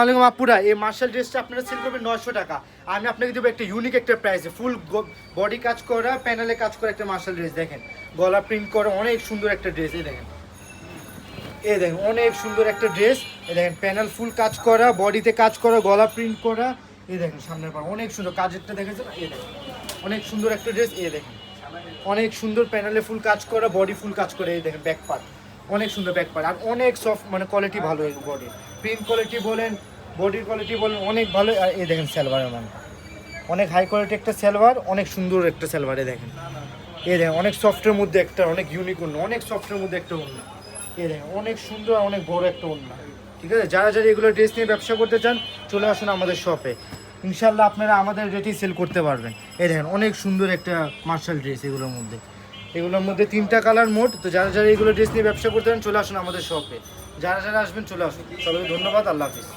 আসসালামু আপুরা, এই মার্শাল ড্রেসটা আপনারা সেল করবেন 900 টাকা। আমি আপনাকে দেবো একটা ইউনিক একটা প্রাইসে, ফুল বডি কাজ করা, প্যানেলে কাজ করা একটা মার্শাল ড্রেস। দেখেন গলা প্রিন্ট করা অনেক সুন্দর একটা ড্রেস। এই দেখেন অনেক সুন্দর একটা ড্রেস। এই দেখেন প্যানেল ফুল কাজ করা, বডিতে কাজ করা, গলা প্রিন্ট করা। এই দেখেন সামনের পর অনেক সুন্দর কাজেরটা দেখেছেন। এই দেখেন অনেক সুন্দর একটা ড্রেস। এই দেখেন অনেক সুন্দর প্যানেলে ফুল কাজ করা, বডি ফুল কাজ করে। এই দেখেন ব্যাক পার্ট অনেক সুন্দর ব্যাক পার্ট, আর অনেক সফট, মানে কোয়ালিটি ভালো। এই বডির প্রিন্ট কোয়ালিটি বলেন, বডির কোয়ালিটি বলেন অনেক ভালো। আর এই দেখেন সালোয়ারের মান অনেক হাই কোয়ালিটি একটা সালোয়ার, অনেক সুন্দর একটা সালোয়ার। এই দেখেন অনেক সফটের মধ্যে একটা, অনেক ইউনিক অন্য, অনেক সফটের মধ্যে একটা অন্য। এই দেখেন অনেক সুন্দর, অনেক বড় একটা অন্য। ঠিক আছে, যারা যারা এগুলো ড্রেস নিয়ে ব্যবসা করতে চান চলে আসুন আমাদের শপে, ইনশাল্লাহ আপনারা আমাদের রেটেই সেল করতে পারবেন। এই দেখেন অনেক সুন্দর একটা মার্শাল ড্রেস। এগুলোর মধ্যে 3টা কালার মোট। তো যারা যারা এগুলো ড্রেস নিয়ে ব্যবসা করতে চান চলে আসুন আমাদের শপে, যারা যারা আসবেন চলে আসুন। সবাইকে ধন্যবাদ, আল্লাহ হাফিজ।